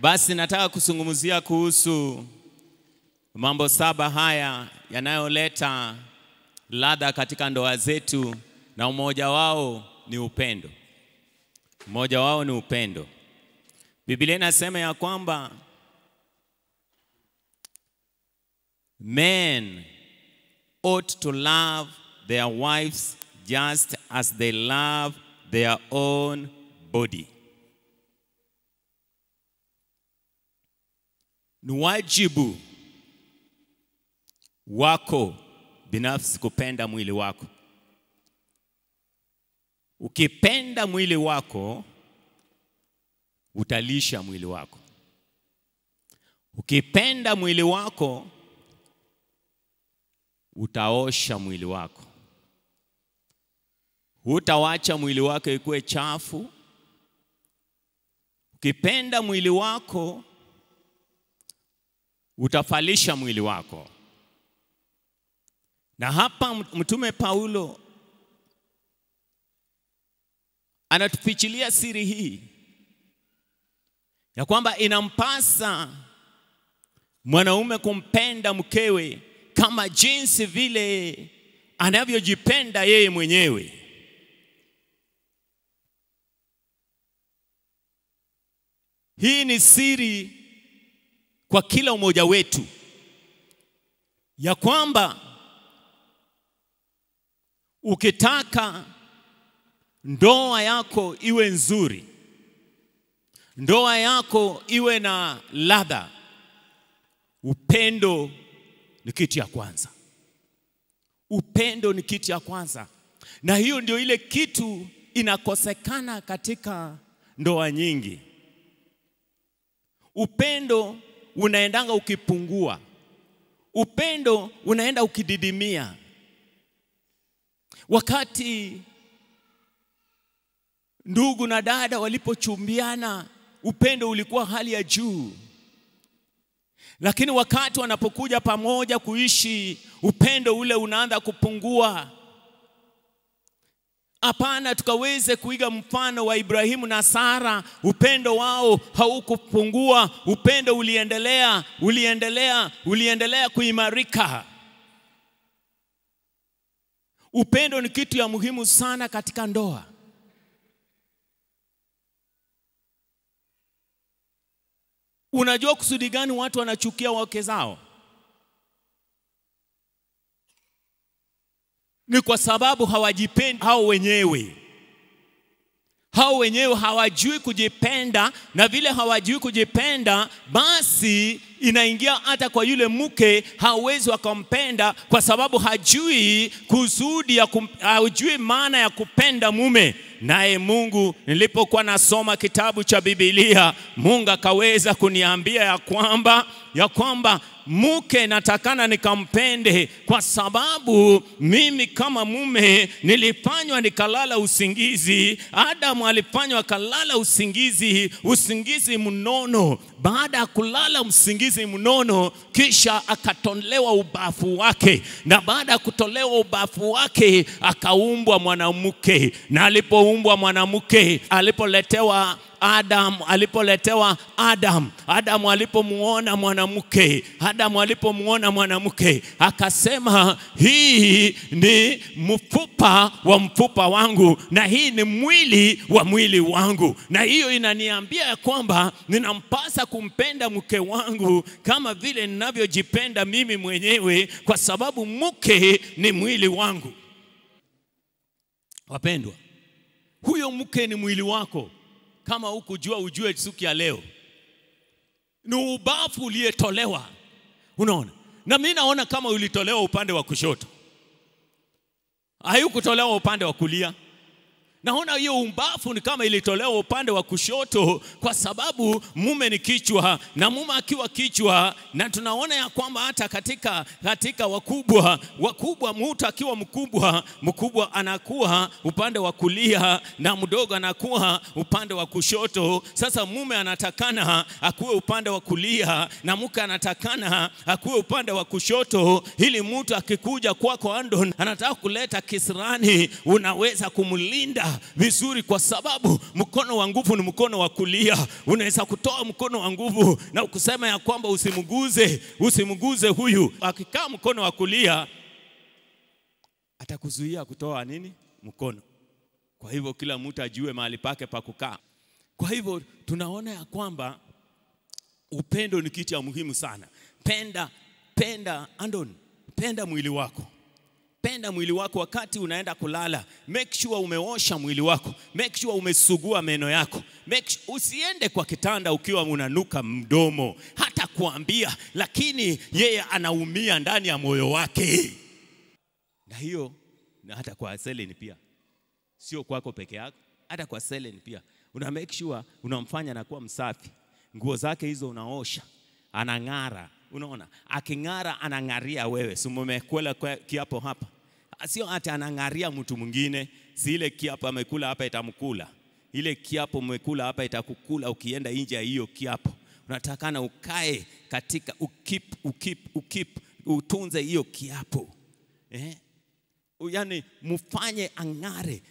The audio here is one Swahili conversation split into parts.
Basi nataka kuzungumzia kuhusu mambo 7 haya yanayoleta ladha katika ndoa zetu, na mmoja wao ni upendo. Mmoja wao ni upendo. Biblia inasema ya kwamba men ought to love their wives just as they love their own body. Ni wajibu wako binafsi kupenda mwili wako. Ukipenda mwili wako, utalisha mwili wako. Ukipenda mwili wako, utaosha mwili wako. Hutawacha mwili wako ikuwe chafu. Ukipenda mwili wako, utafalisha mwili wako. Na hapa mtume Paulo anatufichilia siri hii ya kwamba inampasa mwanaume kumpenda mkewe kama jinsi vile anavyojipenda yeye mwenyewe. Hii ni siri kwa kila mmoja wetu, ya kwamba ukitaka ndoa yako iwe nzuri, ndoa yako iwe na ladha, upendo ni kitu ya kwanza. Upendo ni kitu ya kwanza. Na hiyo ndio ile kitu inakosekana katika ndoa nyingi. Upendo unaendanga ukipungua. Upendo unaenda ukididimia. Wakati ndugu na dada walipochumbiana, upendo ulikuwa hali ya juu. Lakini wakati wanapokuja pamoja kuishi, upendo ule unaanza kupungua. Hapana, tukaweze kuiga mfano wa Ibrahimu na Sara. Upendo wao haukupungua, upendo uliendelea kuimarika. Upendo ni kitu ya muhimu sana katika ndoa. Unajua kusudi gani watu wanachukia wake zao? Ni kwa sababu hawajipendi hao wenyewe. Hao wenyewe hawajui kujipenda, na vile hawajui kujipenda, basi inaingia hata kwa yule mke, hawezi wakampenda kwa sababu hajui kusudi hajui maana ya kupenda mume. Naye Mungu, nilipokuwa nasoma kitabu cha Biblia, Mungu akaweza kuniambia ya kwamba mke natakana nikampende, kwa sababu mimi kama mume nilifanywa nikalala usingizi. Adamu alifanywa kalala usingizi mnono. Baada ya kulala usingizi mnono, kisha akatolewa ubavu wake, na baada ya kutolewa ubavu wake akaumbwa mwanamke. Na alipoumbwa mwanamke, alipoletewa Adamu alipomuona mwanamke, akasema, hii ni mfupa wa mfupa wangu, na hii ni mwili wa mwili wangu. Na hiyo inaniambia ya kwamba ninampasa kumpenda mke wangu kama vile ninavyojipenda mimi mwenyewe, kwa sababu mke ni mwili wangu. Wapendwa, huyo mke ni mwili wako. Kama hukujua, ujue siku ya leo. Ni ubavu uliyetolewa. Unaona? Na mimi naona kama ulitolewa upande wa kushoto, haikutolewa upande wa kulia. Naona hiyo ubavu ni kama ilitolewa upande wa kushoto, kwa sababu mume ni kichwa, na mume akiwa kichwa, na tunaona ya kwamba hata katika wakubwa mtu akiwa mkubwa anakuwa upande wa kulia, na mdogo anakuwa upande wa kushoto. Sasa mume anatakana akuwe upande wa kulia, na mke anatakana akuwe upande wa kushoto, ili mtu akikuja kwako anataka kuleta kisirani, unaweza kumlinda utaendelea vizuri, kwa sababu mkono wa nguvu ni mkono wa kulia. Unaweza kutoa mkono wa nguvu na kusema ya kwamba usimguze huyu. Akikaa mkono wa kulia atakuzuia kutoa nini? Mkono. Kwa hivyo kila mtu ajue mahali pake pa kukaa. Kwa hivyo tunaona ya kwamba upendo ni kitu ya muhimu sana. Penda mwili wako. Penda mwili wako wakati unaenda kulala. Make sure umeosha mwili wako. Make sure umesugua meno yako. Usiende kwa kitanda ukiwa unanuka mdomo. Hata kuambia, lakini yeye anaumia ndani ya moyo wake. Na hiyo, na hata kwa Selene pia. Sio kwako peke yako, hata kwa Selene pia. Una make sure unamfanya na kuwa msafi. Nguo zake hizo unaosha. Anang'ara. Unaona, aking'ara anang'aria wewe. Si mmekula kiapo hapa? Sio hata anang'aria mtu mwingine. Si ile kiapo amekula hapa itamkula. Ile kiapo mmekula hapa itakukula ukienda nje ya hiyo kiapo. Unatakana ukae katika utunze hiyo kiapo. Yaani mfanye ang'are,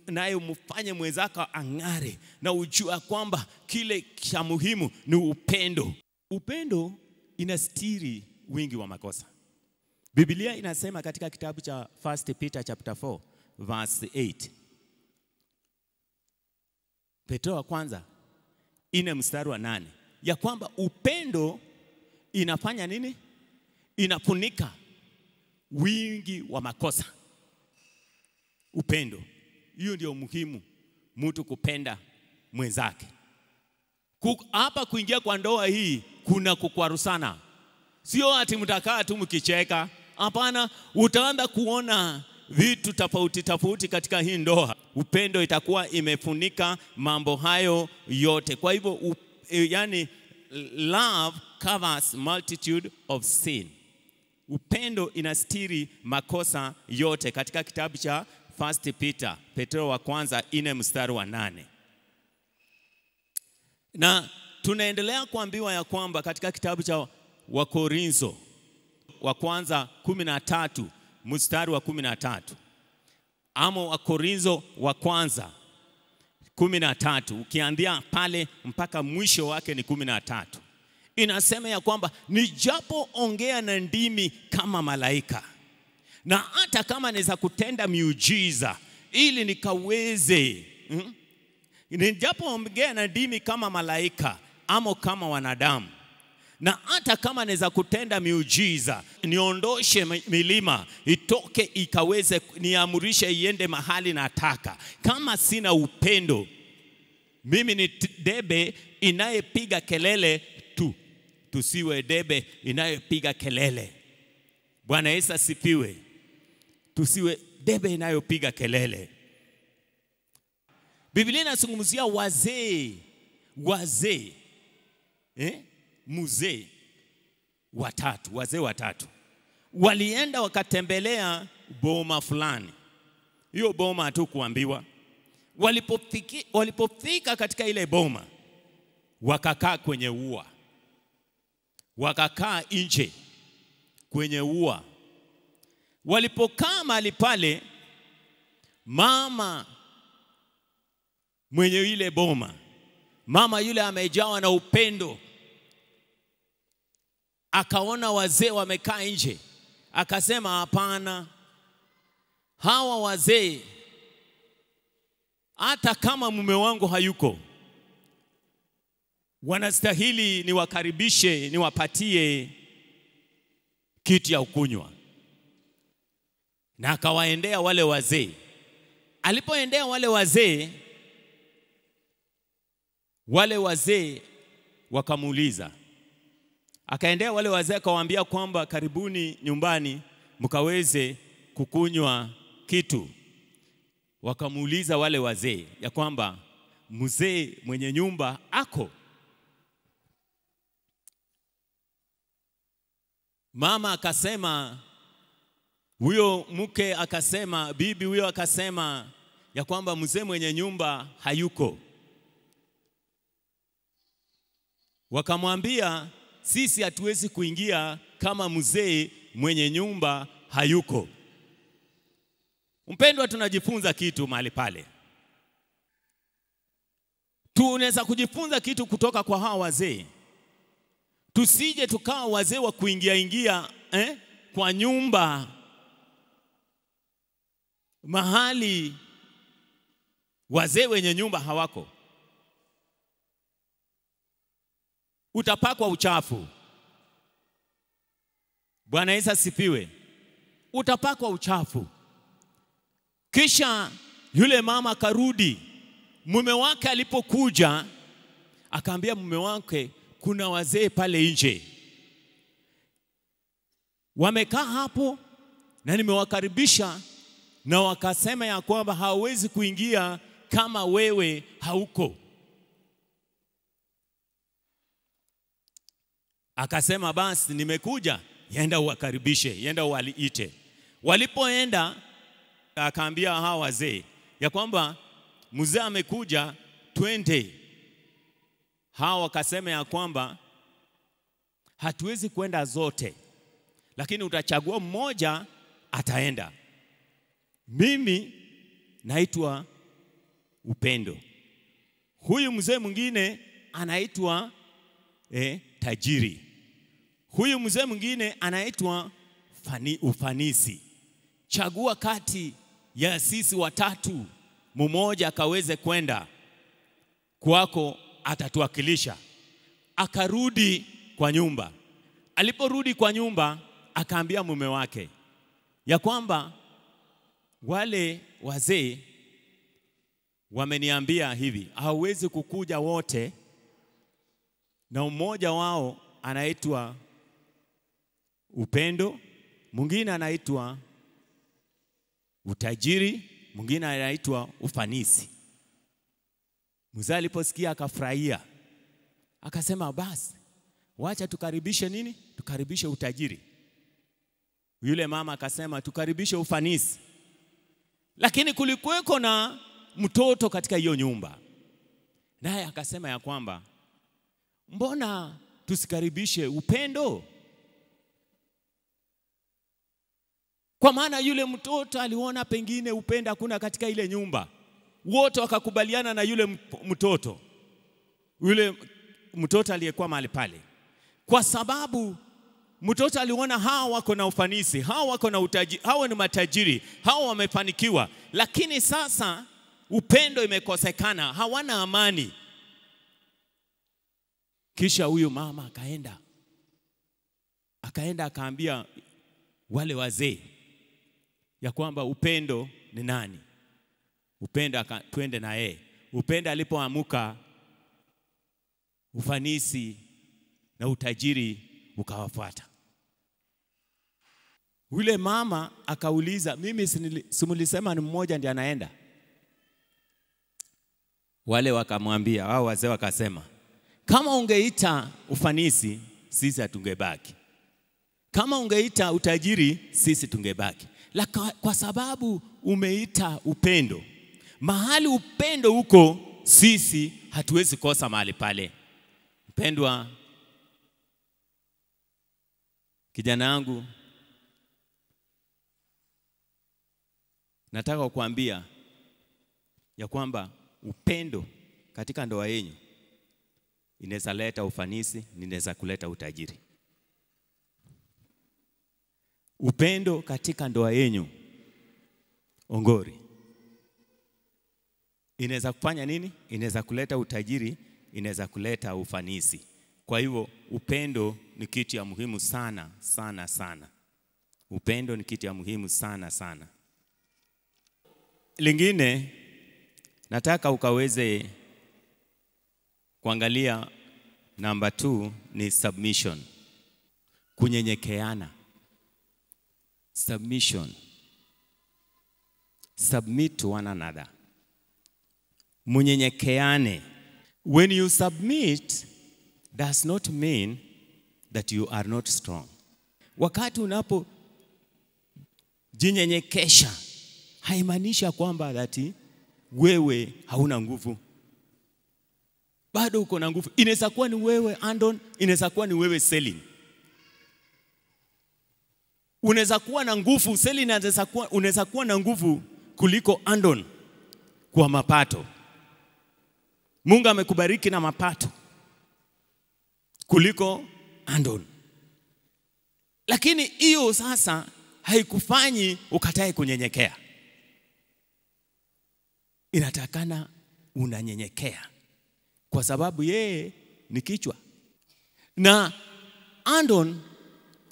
naye mfanye mwenzako ang'are, na ujua kwamba kile cha muhimu ni upendo. Upendo inastiri wingi wa makosa. Biblia inasema katika kitabu cha 1 Peter chapter 4 verse 8. Petro wa kwanza 4 mstari wa 8, ya kwamba upendo inafanya nini? Inafunika wingi wa makosa. Upendo. Hiyo ndio muhimu, mtu kupenda mwenzake. Hapa kuingia kwa ndoa hii kuna kukwarusana. Sio ati mtakaa tu mkicheka. Hapana, utaanza kuona vitu tofauti katika hii ndoa. Upendo itakuwa imefunika mambo hayo yote. Kwa hivyo yani love covers multitude of sin. Upendo inastiri makosa yote katika kitabu cha 1 Peter, Petro wa kwanza 4 mstari wa 8. Na tunaendelea kuambiwa ya kwamba katika kitabu cha Wakorintho wa kwanza 13 mstari wa 13. Ama Wakorintho wa kwanza 13, ukianzia pale mpaka mwisho wake ni 13. Inasema ya kwamba nijapoongea na ndimi kama malaika, na hata kama naweza kutenda miujiza ili nikaweze, nijapoongea na ndimi kama malaika ama kama wanadamu, na hata kama naweza kutenda miujiza, niondoshe milima itoke ikaweze, niamurishe iende mahali nataka, kama sina upendo, mimi ni debe inayepiga kelele tu. Tusiwe debe inayopiga kelele. Bwana Yesu asifiwe. Tusiwe debe inayopiga kelele. Biblia inazungumzia wazee mzee watatu walienda wakatembelea boma fulani. Hiyo boma hatu kuambiwa. Walipofika katika ile boma, wakakaa kwenye ua. Wakakaa nje kwenye ua. Walipokaa mahali pale, mama mwenye ile boma, mama yule amejawa na upendo, akaona wazee wamekaa nje, akasema hapana, hawa wazee hata kama mume wangu hayuko, wanastahili niwakaribishe, niwapatie kitu ya ukunywa. Na akawaendea wale wazee. Alipoendea wale wazee wakamuuliza. Akaendea wale wazee akawaambia kwamba karibuni nyumbani mkaweze kukunywa kitu. Wakamuuliza wale wazee ya kwamba mzee mwenye nyumba ako? Mama akasema, huyo mke akasema, bibi huyo akasema ya kwamba mzee mwenye nyumba hayuko. Wakamwambia, sisi hatuwezi kuingia kama mzee mwenye nyumba hayuko. Mpendwa, tunajifunza kitu mahali pale. tunaweza kujifunza kitu kutoka kwa hawa wazee. Tusije tukawa wazee wa kuingia kwa nyumba mahali wazee wenye nyumba hawako. Utapakwa uchafu. Bwana Yesu asifiwe. Utapakwa uchafu. Kisha yule mama karudi. Mume wake alipokuja akaambia mume wake, kuna wazee pale nje wamekaa hapo na nimewakaribisha, na wakasema ya kwamba hawezi kuingia kama wewe hauko. Akasema basi nimekuja, yenda uwakaribishe, yenda uwaliite. Walipoenda akaambia hawa wazee ya kwamba mzee amekuja, twende. Hawa wakasema ya kwamba hatuwezi kwenda zote, lakini utachagua mmoja ataenda. Mimi naitwa Upendo. Huyu mzee mwingine anaitwa Tajiri. Huyu mzee mwingine anaitwa Ufanisi. Chagua kati ya sisi watatu, mmoja akaweze kwenda kwako, atatuwakilisha. Akarudi kwa nyumba. Aliporudi kwa nyumba akaambia mume wake ya kwamba wale wazee wameniambia hivi, hawezi kukuja wote, na mmoja wao anaitwa Upendo, mwingine anaitwa Utajiri, mwingine anaitwa Ufanisi. Mzee aliposikia akafurahia. Akasema basi wacha tukaribishe nini? Tukaribishe Utajiri. Yule mama akasema tukaribishe Ufanisi. Lakini kulikuweko na mtoto katika hiyo nyumba. Naye akasema ya kwamba mbona tusikaribishe Upendo? Kwa maana yule mtoto aliona pengine Upendo hakuna katika ile nyumba. Wote wakakubaliana na yule mtoto. Yule mtoto aliyekuwa mahali pale. Kwa sababu mtoto aliona hawa wako na ufanisi, hawa wako na utajiri, hawa ni matajiri, hawa wamefanikiwa. Lakini sasa upendo imekosekana, hawana amani. Kisha huyu mama akaenda akaambia wale wazee ya kwamba Upendo ni nani. Upendo twende na yeye. Upendo alipoamuka, ufanisi na utajiri ukawafuata. Yule mama akauliza, mimi simulisema ni mmoja ndiye anaenda? Wale wakamwambia, hao wazee wakasema, kama ungeita ufanisi sisi hatungebaki, kama ungeita utajiri sisi tungebaki, kwa sababu umeita Upendo. Mahali Upendo huko sisi hatuwezi kosa mahali pale. Mpendwa kijana wangu, nataka kukuambia ya kwamba upendo katika ndoa yenu inaweza leta ufanisi, inaweza kuleta utajiri. Upendo katika ndoa yenu, Ongori, inaweza kufanya nini? Inaweza kuleta utajiri, inaweza kuleta ufanisi. Kwa hivyo upendo ni kitu ya muhimu sana sana sana. Upendo ni kitu ya muhimu sana sana. Lingine nataka ukaweze kuangalia, number 2 ni submission. Kunyenyekeana. Submission. Submit to one another. Munyenyekeane. When you submit, does not mean that you are not strong. Wakati unapo jinyenyekesha, haimaanisha kwamba that wewe hauna nguvu. Bado uko na nguvu. Inaweza kuwa ni wewe Andon, inaweza kuwa ni wewe Selin. Unaweza kuwa na nguvu, Selin unaweza kuwa na nguvu kuliko Andon kwa mapato. Mungu amekubariki na mapato kuliko Andon. Lakini hiyo sasa haikufanyi ukatae kunyenyekea. Inatakana unanyenyekea kwa sababu yeye ni kichwa. Na Andon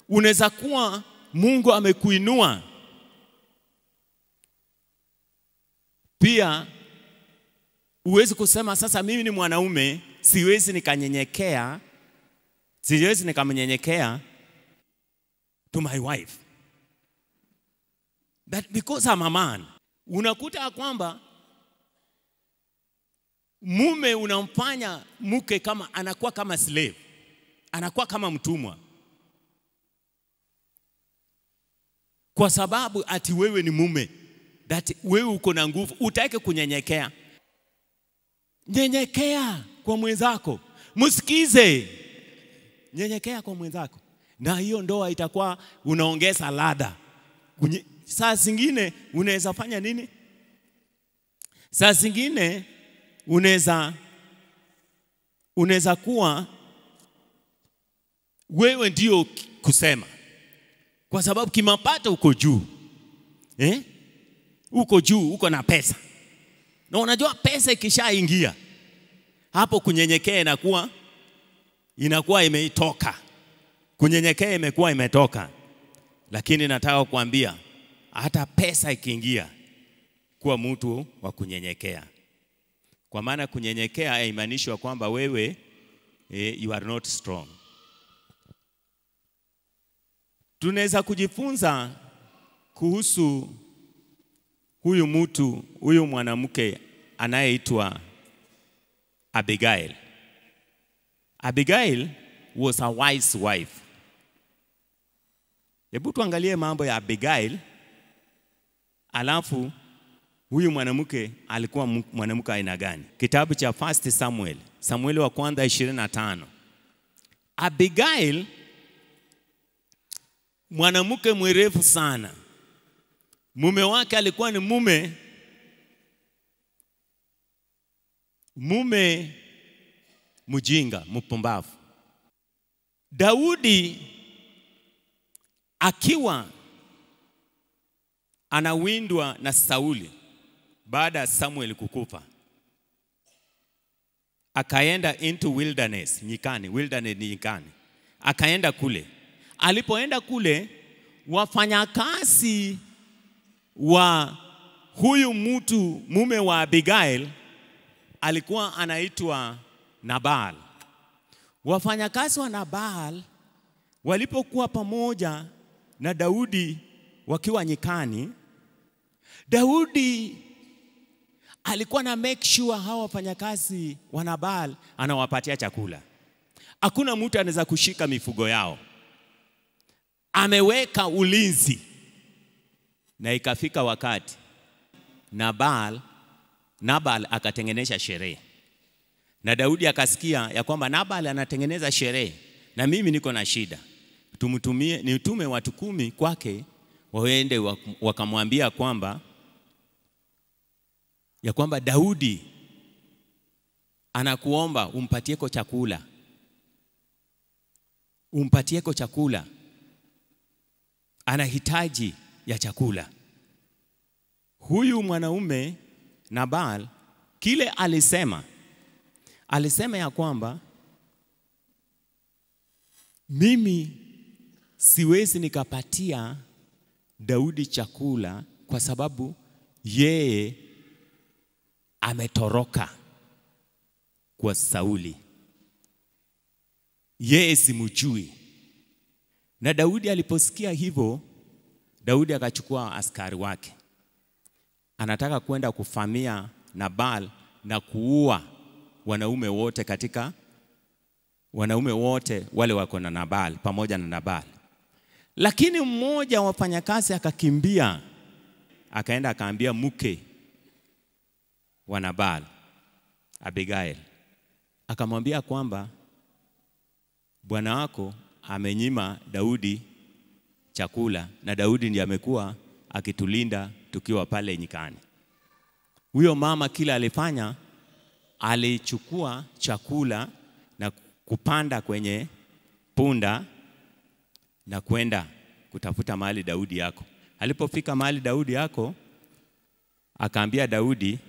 unaweza kuwa Mungu amekuinua pia, uwezi kusema sasa mimi ni mwanaume siwezi nikanyenyekea, siwezi nikamnyenyekea to my wife, that because I'm a man. Unakuta kwamba mume unamfanya mke kama anakuwa kama slave, anakuwa kama mtumwa, kwa sababu ati wewe ni mume, that wewe uko na nguvu, utake kunyenyekea. Nyenyekea kwa mwenzako, msikize, nyenyekea kwa mwenzako, na hiyo ndoa itakuwa unaongeza ladha. Saa zingine unaweza fanya nini? Saa zingine unaweza kuwa wewe ndio kusema, kwa sababu kimapato uko juu, uko juu, uko na pesa. Na unajua pesa ikishaingia hapo kunyenyekea inakuwa imeitoka. Kunyenyekea imekuwa imetoka. Lakini nataka kuambia hata pesa ikiingia, kuwa mtu wa kunyenyekea. Kwa maana kunyenyekea haimaanishi kwamba wewe you are not strong. Tunaweza kujifunza kuhusu huyu mwanamke anayeitwa Abigail. Abigail was a wise wife. Hebu tuangalie mambo ya Abigail, alafu huyu mwanamke alikuwa mwanamke aina gani? Kitabu cha 1 Samuel, Samueli wa kwanza 25. Abigail mwanamke mwerevu sana. Mume wake alikuwa ni mume mjinga, mpumbavu. Daudi akiwa anawindwa na Sauli baada ya Samuel kukufa, akaenda into wilderness, nyikani. Wilderness ni nyikani. Akaenda kule. Alipoenda kule, wafanyakazi wa huyu mume wa Abigail alikuwa anaitwa Nabal. Wafanyakazi wa Nabal walipokuwa pamoja na Daudi wakiwa nyikani, Daudi alikuwa na make sure hawa wafanyakazi wa Nabal anawapatia chakula. Hakuna mtu anaweza kushika mifugo yao. Ameweka ulinzi. Na ikafika wakati Nabal akatengeneza sherehe. Na Daudi akasikia ya kwamba Nabal anatengeneza sherehe na mimi niko na shida. Nitume watu 10 kwake waende wakamwambia ya kwamba Daudi anakuomba umpatieko chakula. Umpatieko chakula. Anahitaji ya chakula. Huyu mwanaume Nabal kile alisema ya kwamba mimi siwezi nikapatia Daudi chakula kwa sababu yeye ametoroka kwa Sauli. Yeye simjui. Na Daudi aliposikia hivyo, Daudi akachukua askari wake. Anataka kwenda kufamia Nabal na kuua wanaume wote wale wako na Nabal, pamoja na Nabal. Lakini mmoja wa wafanyakazi akakimbia, akaenda akaambia mke wa Nabal, Abigail. Akamwambia kwamba bwana wako amenyima Daudi chakula na Daudi ndiye amekuwa akitulinda tukiwa pale nyikani. Huyo mama kila alifanya alichukua chakula na kupanda kwenye punda na kwenda kutafuta mahali Daudi yako. Alipofika mahali Daudi yako, akaambia Daudi,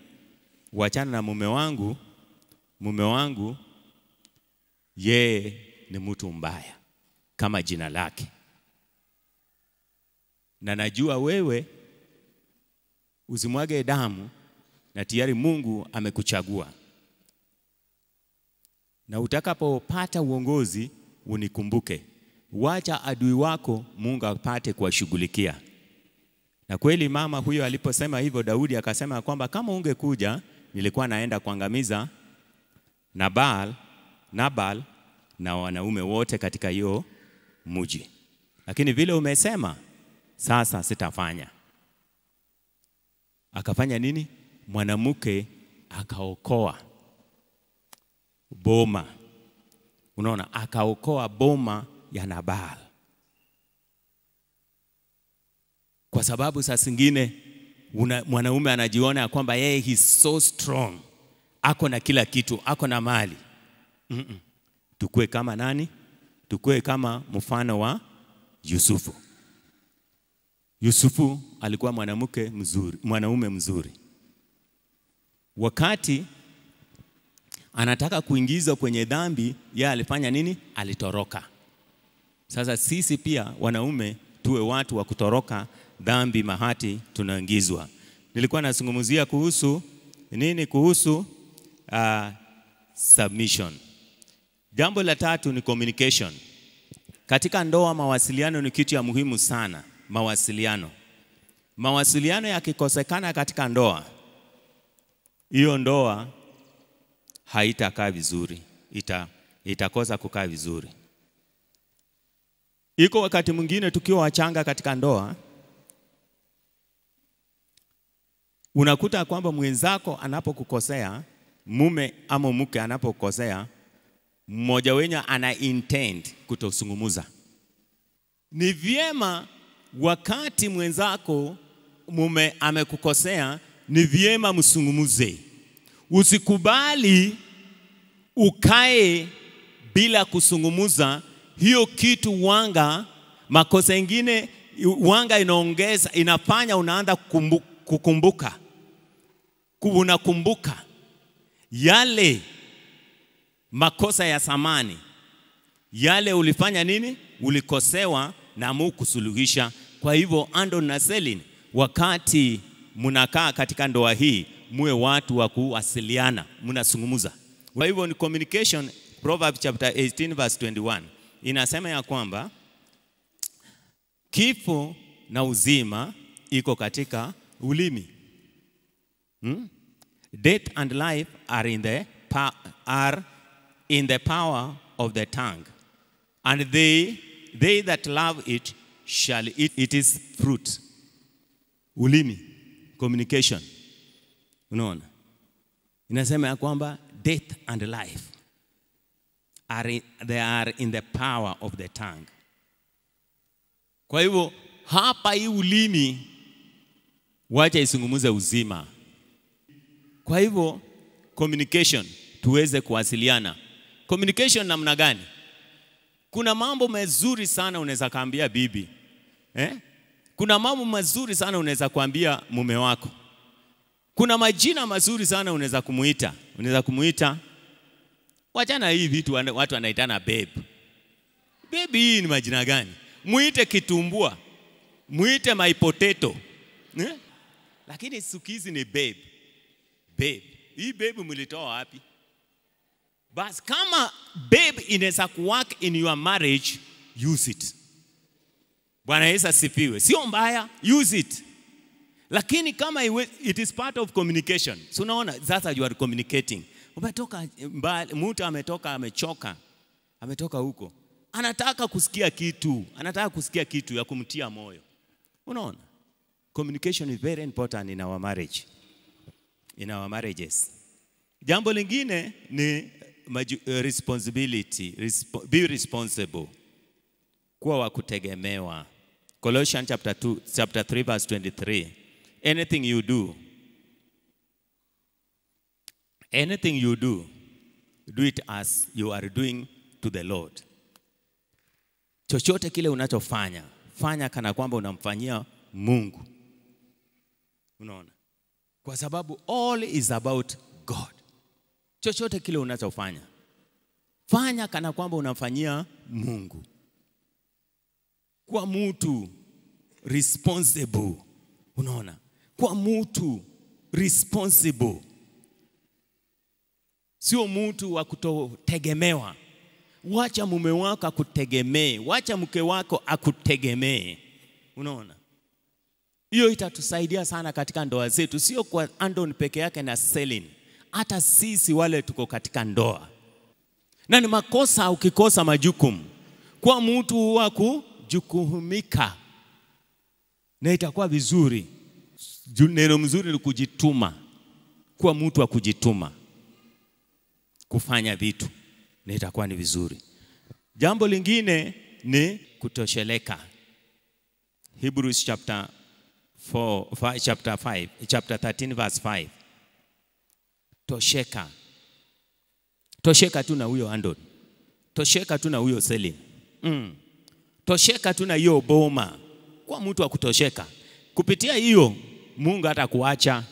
wachana na mume wangu yeye ni mtu mbaya kama jina lake. Na najua wewe usimwage damu na tayari Mungu amekuchagua. Na utakapopata uongozi unikumbuke. Wacha adui wako Mungu apate kuwashughulikia. Na kweli mama huyo aliposema hivyo, Daudi akasema kwamba kama ungekuja nilikuwa naenda kuangamiza Nabal na wanaume wote katika hiyo mji. Lakini vile umesema sasa sitafanya. Akafanya nini? Mwanamke akaokoa boma. Unaona, akaokoa boma ya Nabal. Kwa sababu saa zingine mwanaume anajiona kwamba yeye he's so strong, ako na kila kitu, ako na mali. Tukue kama nani? Tukue kama mfano wa Yusufu. Yusufu alikuwa mwanaume mzuri. Wakati anataka kuingizwa kwenye dhambi, yeye alifanya nini? Alitoroka. Sasa sisi pia wanaume tuwe watu wa kutoroka dhambi mahati tunaingizwa. Nilikuwa nazungumzia kuhusu nini? Kuhusu submission. Jambo la tatu ni communication. Katika ndoa, mawasiliano ni kitu ya muhimu sana. Mawasiliano yakikosekana katika ndoa, hiyo ndoa haitakaa vizuri, itakosa kukaa vizuri. Iko wakati mwingine tukiwa wachanga katika ndoa, unakuta kwamba mwenzako anapokukosea, mume ama mke anapokukosea, mmoja wenyu ana intend kutosungumuza. Ni vyema wakati mwenzako mume amekukosea, ni vyema msungumuze. Usikubali ukae bila kusungumuza. Hiyo kitu makosa ingine inaongeza, inafanya unaanza kukumbuka. Unakumbuka yale makosa ya zamani, yale ulifanya nini? Ulikosewa na Mungu kusuluhisha. Kwa hivyo Andon na Selin, wakati mnakaa katika ndoa hii, muwe watu wa kuwasiliana, mnazungumza. Kwa hivyo ni communication. Proverbs chapter 18 verse 21 inasema ya kwamba kifo na uzima iko katika ulimi. Death and life are in the power of the tongue, and they that love it shall eat its fruit. Ulimi, communication. Unaona, inasema ya kwamba death and life they are in the power of the tongue. Kwa hivyo hapa hii ulimi wacha isungumuze uzima. Kwa hivyo communication, tuweze kuwasiliana. Communication namna gani? Kuna mambo mazuri sana unaweza kaambia bibi. Kuna mambo mazuri sana unaweza kuambia mume wako. Kuna majina mazuri sana unaweza kumuita. Unaweza kumuita, wachana hii vitu watu wanaitana babe. Baby hii ni majina gani? Muite kitumbua, muite my potato. Lakini siku hizi ni babe. Babe. Hii babe mlitoa wapi? Bas kama babe inaweza kuwork in your marriage, use it. Bwana Yesu asifiwe. Sio mbaya, use it. Lakini kama it is part of communication. So unaona, sasa you are communicating. Umetoka mbali, mtu ametoka amechoka. Ametoka huko. Anataka kusikia kitu ya kumtia moyo. Unaona? Communication is very important in our marriage. In our marriages. Jambo lingine ni responsibility. Be responsible. Kuwa wa kutegemewa. Colossians chapter 3 verse 23. Anything you do Anything you do, do it as you are doing to the Lord. Chochote kile unachofanya, fanya kana kwamba unamfanyia Mungu. Unaona? Kwa sababu all is about God. Chochote kile unachofanya, fanya kana kwamba unamfanyia Mungu. Kwa mtu responsible. Unaona? Kwa mtu responsible. Sio mtu wa kutotegemewa. Wacha mume wako akutegemee, wacha mke wako akutegemee. Unaona? Hiyo itatusaidia sana katika ndoa zetu, sio kwa Andon peke yake na Celine. Hata sisi wale tuko katika ndoa. Na ni makosa ukikosa majukumu. Kwa mtu wa kujukumika. Na itakuwa vizuri. Neno mzuri ni kujituma. Kwa mtu wa kujituma. Kufanya vitu. Na itakuwa ni vizuri. Jambo lingine ni kutosheleka. Hebrews chapter 13 verse 5. Tosheka. Tosheka tu na huyo Andon. Tosheka tu na huyo Celine. Tosheka tu na hiyo boma. Kwa mtu wa kutosheka. Kupitia hiyo Mungu hatakuacha.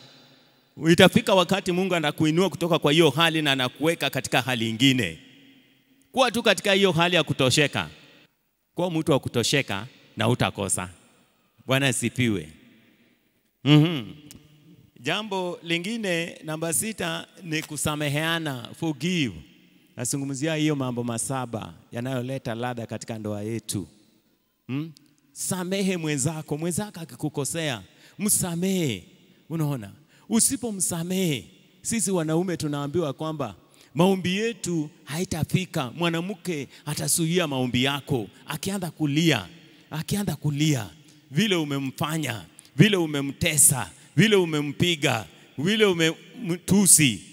Itafika wakati Mungu anakuinua kutoka kwa hiyo hali na anakuweka katika hali nyingine. Kuwa tu katika hiyo hali ya kutosheka. Kwa mtu wa kutosheka na utakosa. Bwana asifiwe. Jambo lingine namba 6 ni kusameheana, forgive. Nazungumzia hiyo mambo masaba yanayoleta ladha katika ndoa yetu. Samehe mwenzako, mwenzako akikukosea, msamehe. Unaona? Usipomsamehe, sisi wanaume tunaambiwa kwamba maombi yetu haitafika. Mwanamke atasuia maombi yako, akianza kulia, vile umemfanya, vile umemtesa, vile umempiga, vile umemtusi.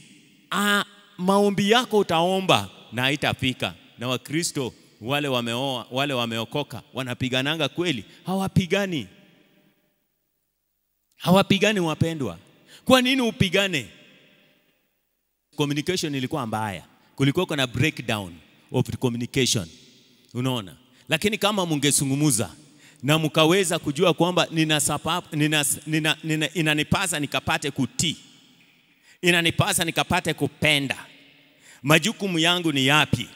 Maombi yako utaomba na haitafika. Na Wakristo wale wameoa, wale wameokoka, wanapigananga kweli? Hawapigani. Hawapigani wapendwa. Kwa nini upigane? Communication ilikuwa mbaya. Kulikuwa kuna breakdown of the communication. Unaona? Lakini kama mungezungumza na mkaweza kujua kwamba inanipasa nikapate kutii. Inanipasa nikapate kupenda. Majukumu yangu ni yapi?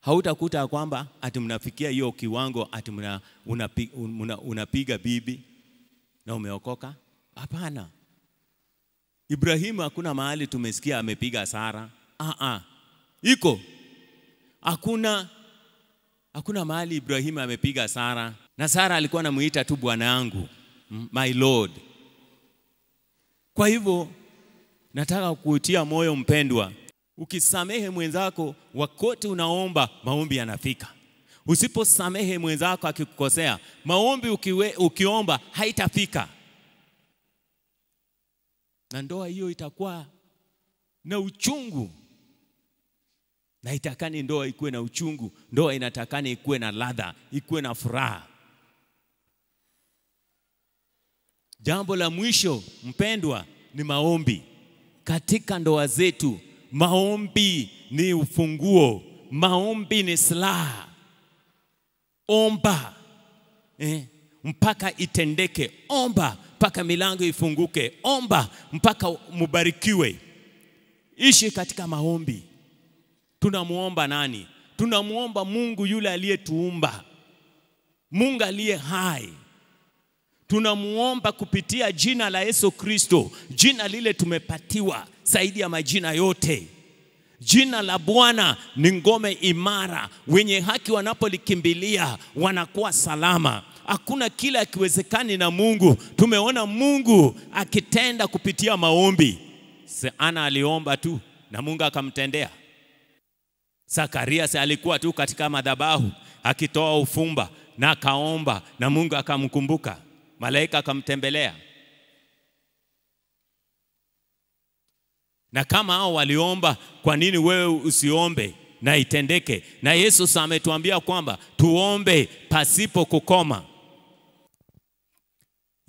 Hautakuta kwamba ati mnafikia hiyo kiwango ati unapiga bibi na umeokoka. Hapana. Ibrahimu hakuna mahali tumesikia amepiga Sara. Iko. Hakuna mahali Ibrahimu amepiga Sara. Na Sara alikuwa anamuita tu bwana yangu, my lord. Kwa hivyo nataka kukutia moyo mpendwa. Ukisamehe mwenzako wakati unaomba, maombi yanafika. Usiposamehe mwenzako akikukosea, maombi ukiomba haitafika. Na ndoa hiyo itakuwa na uchungu. Na itakani ndoa ikuwe na uchungu. Ndoa inatakani ikuwe na ladha, ikuwe na furaha. Jambo la mwisho mpendwa ni maombi. Katika ndoa zetu, maombi ni ufunguo. Maombi ni silaha. Omba. Mpaka itendeke. Omba mpaka milango ifunguke. Omba mpaka mubarikiwe. Ishi katika maombi. Tunamuomba nani? Tunamuomba Mungu yule aliyetuumba. Mungu aliye hai. Tunamuomba kupitia jina la Yesu Kristo. Jina lile tumepatiwa zaidi ya majina yote. Jina la Bwana ni ngome imara. Wenye haki wanapolikimbilia wanakuwa salama. Hakuna kila kiwezekani na Mungu. Tumeona Mungu akitenda kupitia maombi. Ana aliomba tu na Mungu akamtendea. Zakaria alikuwa tu katika madhabahu akitoa ufumba na akaomba na Mungu akamkumbuka. Malaika akamtembelea. Na kama hao waliomba, kwa nini wewe usiombe na itendeke? Na Yesu ametuambia kwamba tuombe pasipo kukoma.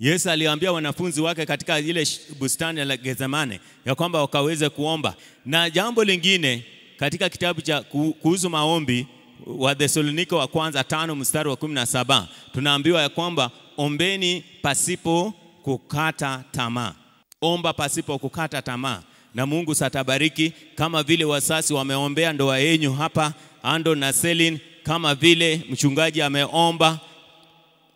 Yesu aliwaambia wanafunzi wake katika ile bustani la Getsemane ya kwamba wakaweze kuomba. Na jambo lingine katika kitabu cha kuhusu maombi wa Thessalonike wa kwanza 5 mstari wa 17 tunaambiwa ya kwamba ombeni pasipo kukata tamaa. Omba pasipo kukata tamaa na Mungu satabariki, kama vile wasasi wameombea ndoa yenu hapa, Ando na Selin, kama vile mchungaji ameomba.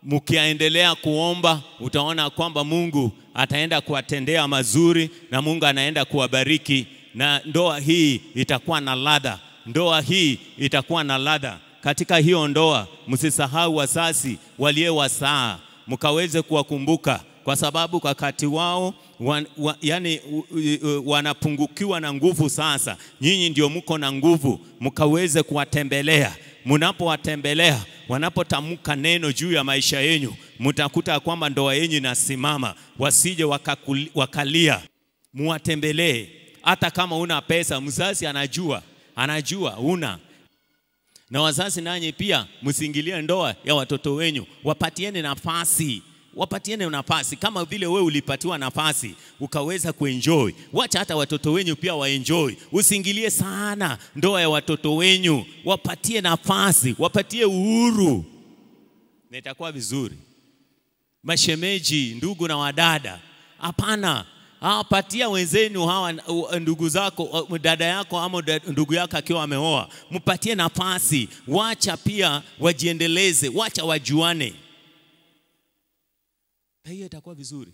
Mkiendelea kuomba utaona kwamba Mungu ataenda kuwatendea mazuri na Mungu anaenda kuwabariki, na ndoa hii itakuwa na ladha. Ndoa hii itakuwa na ladha. Katika hiyo ndoa msisahau wasasi waliowasaa, mkaweze kuwakumbuka, kwa sababu wakati wao wanapungukiwa na nguvu. Sasa nyinyi ndio mko na nguvu, mkaweze kuwatembelea. Mnapowatembelea, wanapotamka neno juu ya maisha yenu, mtakuta kwamba ndoa yenu inasimama. Wasije wakalia. Muwatembelee. Hata kama una pesa, mzazi anajua una. Na wazazi nanyi pia msiingilie ndoa ya watoto wenu. Wapatieni nafasi. Wapatieni nafasi kama vile wewe ulipatiwa nafasi ukaweza kuenjoy. Wacha hata watoto wenu pia waenjoy. Usiingilie sana ndoa ya watoto wenu. Wapatie nafasi, wapatie uhuru. Na itakuwa vizuri. Mashemeji, ndugu na wadada, hapana. Patia wenzenu hawa ndugu zako, dada yako ama ndugu yako akiwa ameoa, mpatie nafasi. Wacha pia wajiendeleze, wacha wajuane. Hiyo itakuwa vizuri.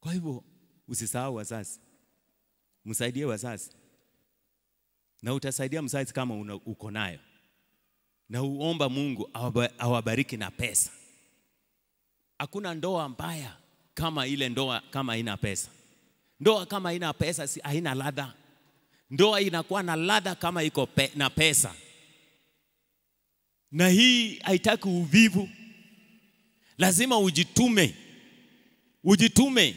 Kwa hivyo usisahau wazazi. Msaidie wazazi. Na utasaidia mzazi kama uko nayo. Na uomba Mungu awabariki na pesa. Hakuna ndoa mbaya kama ile ndoa kama haina pesa. Ndoa kama haina pesa haina ladha. Ndoa inakuwa na ladha kama iko na pesa. Na hii haitaki uvivu. Lazima ujitume. Ujitume.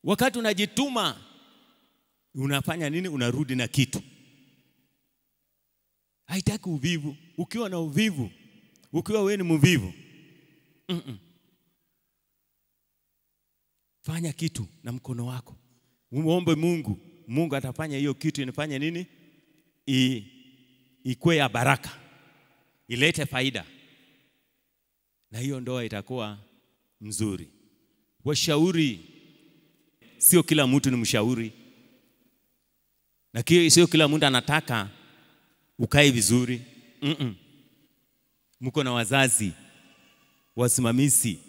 Wakati unajituma, unafanya nini? Unarudi na kitu. Haitaki uvivu. Ukiwa na uvivu, ukiwa wewe ni mvivu, fanya kitu na mkono wako. Muombe Mungu. Mungu atafanya hiyo kitu inafanya nini? Ikuwe ya baraka. Ilete faida. Na hiyo ndoa itakuwa mzuri. Washauri, sio kila mtu ni mshauri. Na sio kila mtu anataka ukae vizuri. Mko na wazazi, wasimamizi.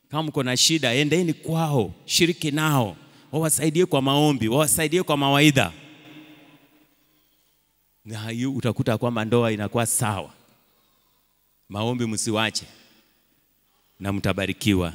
Kama mko na shida, endeni kwao, shiriki nao. Wawasaidie kwa maombi, wawasaidie kwa mawaidha. Na hiyo utakuta kwamba ndoa inakuwa sawa. Maombi msiwache. Na mtabarikiwa.